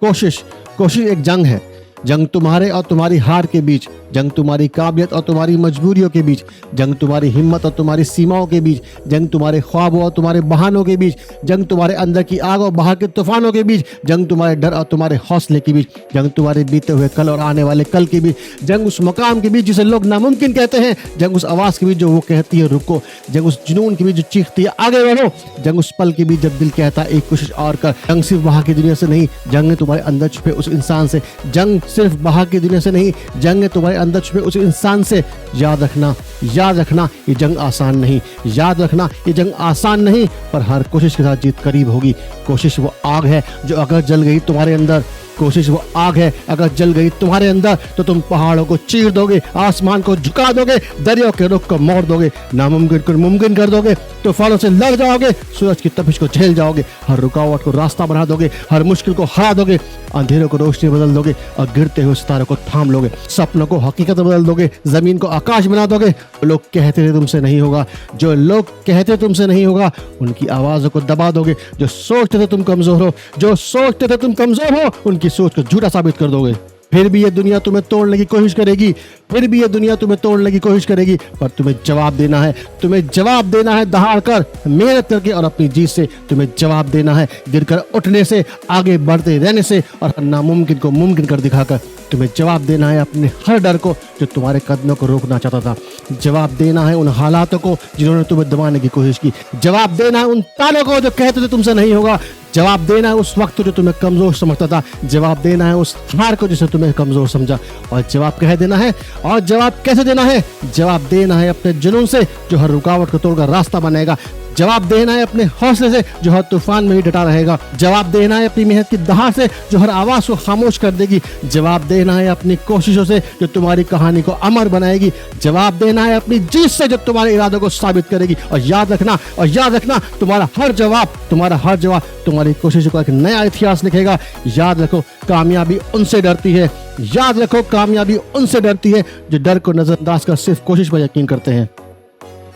कोशिश कोशिश एक जंग है। जंग तुम्हारे और तुम्हारी हार के बीच, जंग तुम्हारी काबिलियत और तुम्हारी मजबूरियों के बीच, जंग तुम्हारी हिम्मत और तुम्हारी सीमाओं के बीच, जंग तुम्हारे ख्वाबों और तुम्हारे बहानों के बीच, जंग तुम्हारे अंदर की आग और बाहर के तूफानों के बीच, जंग तुम्हारे डर और तुम्हारे हौसले के बीच, जंग तुम्हारे बीते हुए कल और आने वाले कल के बीच, जंग उस मकाम के बीच जिसे लोग नामुमकिन कहते हैं, जंग उस आवाज़ के बीच जो वो कहती है रुको, जंग उस जुनून के बीच जो चीखती है आगे बढ़ो, जंग उस पल के बीच जब दिल कहता है एक कोशिश और कर। जंग सिर्फ बाहर की दुनिया से नहीं, जंग है तुम्हारे अंदर छुपे उस इंसान से। जंग सिर्फ बाहर की दुनिया से नहीं, जंग है तुम्हारे अंदर छुपे उस इंसान से। याद रखना ये जंग आसान नहीं, याद रखना ये जंग आसान नहीं, पर हर कोशिश के साथ जीत करीब होगी। कोशिश वो आग है जो अगर जल गई तुम्हारे अंदर, कोशिश वो आग है अगर जल गई तुम्हारे अंदर तो तुम पहाड़ों को चीर दोगे, आसमान को झुका दोगे, दरिया के रुख को मोड़ दोगे, नामुमकिन को मुमकिन कर दोगे, तूफानों से लड़ जाओगे, सूरज की तपिश को झेल जाओगे, हर रुकावट को रास्ता बना दोगे, हर मुश्किल को हरा दोगे, अंधेरों को रोशनी बदल दोगे और गिरते हुए सितारों को थाम लोगे, सपनों को हकीकत बदल दोगे, जमीन को आकाश बना दोगे। लोग कहते थे तुमसे नहीं होगा, जो लोग कहते तुमसे नहीं होगा उनकी आवाज़ों को दबा दोगे। जो सोचते थे तुम कमज़ोर हो, जो सोचते थे तुम कमज़ोर हो, उनकी सोच को झूठा साबित कर दोगे। फिर भी ये दुनिया तुम्हें तोड़ने की कोशिश करेगी, फिर भी ये दुनिया तुम्हें तोड़ने की कोशिश करेगी, पर तुम्हें जवाब देना है, तुम्हें जवाब देना है दहाड़ कर, मेहनत करके और अपनी जीत से। तुम्हें जवाब देना है गिरकर उठने से, आगे बढ़ते रहने से और हर नामुमकिन को मुमकिन कर दिखाकर। तुम्हें जवाब देना है अपने हर डर को जो तुम्हारे कदमों को रोकना चाहता था। जवाब देना है उन हालातों को जिन्होंने तुम्हें दबाने की कोशिश की। जवाब देना है उन तालों को जो कहते थे तुमसे नहीं होगा। जवाब देना है उस वक्त जो तुम्हें कमज़ोर समझता था। जवाब देना है उस हार को जिसे तुम्हें कमज़ोर समझा। और जवाब कह देना है, और जवाब कैसे देना है? जवाब देना है अपने जुनून से जो हर रुकावट को तोड़कर रास्ता बनाएगा। जवाब देना है अपने हौसले से जो हर तूफान में ही डटा रहेगा। जवाब देना है अपनी मेहनत की दहाड़ से जो हर आवाज़ को खामोश कर देगी। जवाब देना है अपनी कोशिशों से जो तुम्हारी कहानी को अमर बनाएगी। जवाब देना है अपनी जीत से जो तुम्हारे इरादों को साबित करेगी। और याद रखना तुम्हारा हर जवाब तुम्हारी कोशिशों का एक नया इतिहास लिखेगा। याद रखो कामयाबी उनसे डरती है, याद रखो कामयाबी उनसे डरती है जो डर को नजरअंदाज कर सिर्फ कोशिश पर यकीन करते हैं।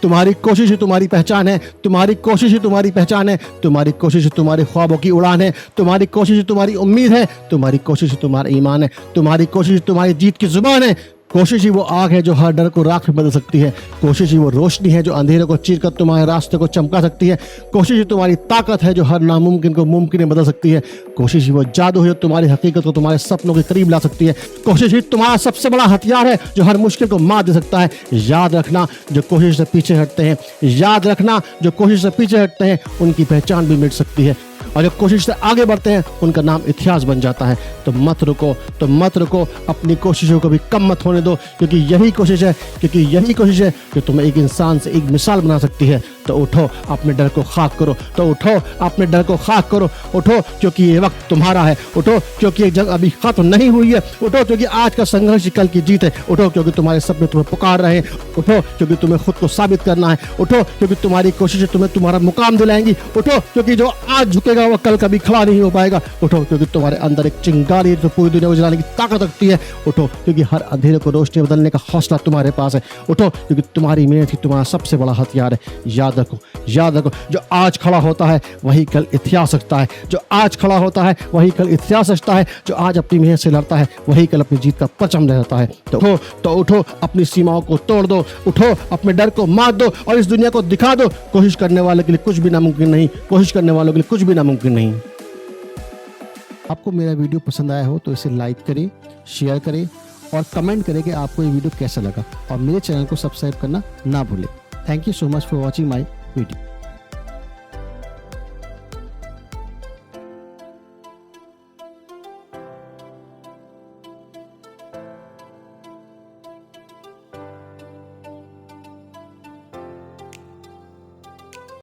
तुम्हारी कोशिश ही तुम्हारी पहचान है, तुम्हारी कोशिश ही तुम्हारी पहचान है, तुम्हारी कोशिश ही तुम्हारे ख्वाबों की उड़ान है, तुम्हारी कोशिश ही तुम्हारी उम्मीद है, तुम्हारी कोशिश ही तुम्हारा ईमान है, तुम्हारी कोशिश ही तुम्हारी जीत की जुबान है। कोशिश ही वो आग है जो हर डर को राख में बदल सकती है। कोशिश ही वो रोशनी है जो अंधेरे को चीरकर तुम्हारे रास्ते को चमका सकती है। कोशिश ही तुम्हारी ताकत है जो हर नामुमकिन को मुमकिन में बदल सकती है। कोशिश ही वो जादू है जो तुम्हारी हकीकत को तुम्हारे सपनों के करीब ला सकती है। कोशिश ही तुम्हारा सबसे बड़ा हथियार है जो हर मुश्किल को मात दे सकता है। याद रखना जो कोशिश से पीछे हटते हैं, याद रखना जो कोशिश से पीछे हटते हैं उनकी पहचान भी मिट सकती है, और जो कोशिश से आगे बढ़ते हैं उनका नाम इतिहास बन जाता है। तो मत रुको, अपनी कोशिशों को भी कम मत होने दो, क्योंकि यही कोशिश है जो तुम्हें एक इंसान से एक मिसाल बना सकती है। तो उठो, अपने डर को खाक करो, उठो क्योंकि ये वक्त तुम्हारा है। उठो क्योंकि ये जंग अभी खत्म नहीं हुई है। उठो क्योंकि आज का संघर्ष कल की जीत है। उठो क्योंकि तुम्हारे सपने तुम्हें पुकार रहे हैं। उठो क्योंकि तुम्हें खुद को साबित करना है। उठो क्योंकि तुम्हारी कोशिशें तुम्हें तुम्हारा मुकाम दिलाएंगी। उठो क्योंकि जो आज झुकेगा वो कल कभी खड़ा नहीं हो पाएगा। उठो क्योंकि तुम्हारे अंदर एक चिंगारी है जो पूरी दुनिया को जलाने की ताकत रखती है। उठो क्योंकि हर अंधेरे को रोशनी बदलने का हौसला तुम्हारे पास है। उठो क्योंकि तुम्हारी मेहनत ही तुम्हारा सबसे बड़ा हथियार है। याद रखो जो आज खड़ा होता है वही कल इतिहास रचता है। जो आज खड़ा होता है वही कल इतिहास रचता है। जो आज अपनी मेहनत से लड़ता है वही कल अपनी जीत का परचम लहराता है। तो उठो, अपनी सीमाओं को तोड़ दो, उठो, अपने डर को मार दो और इस दुनिया को दिखा दो कोशिश करने वाले के लिए कुछ भी नामुमकिन नहीं, कोशिश करने वालों के लिए कुछ भी नामुमकिन नहीं। आपको मेरा वीडियो पसंद आया हो तो इसे लाइक करें, शेयर करें और कमेंट करें कि आपको ये वीडियो कैसा लगा, और मेरे चैनल को सब्सक्राइब करना ना भूलें। Thank you so much for watching my video.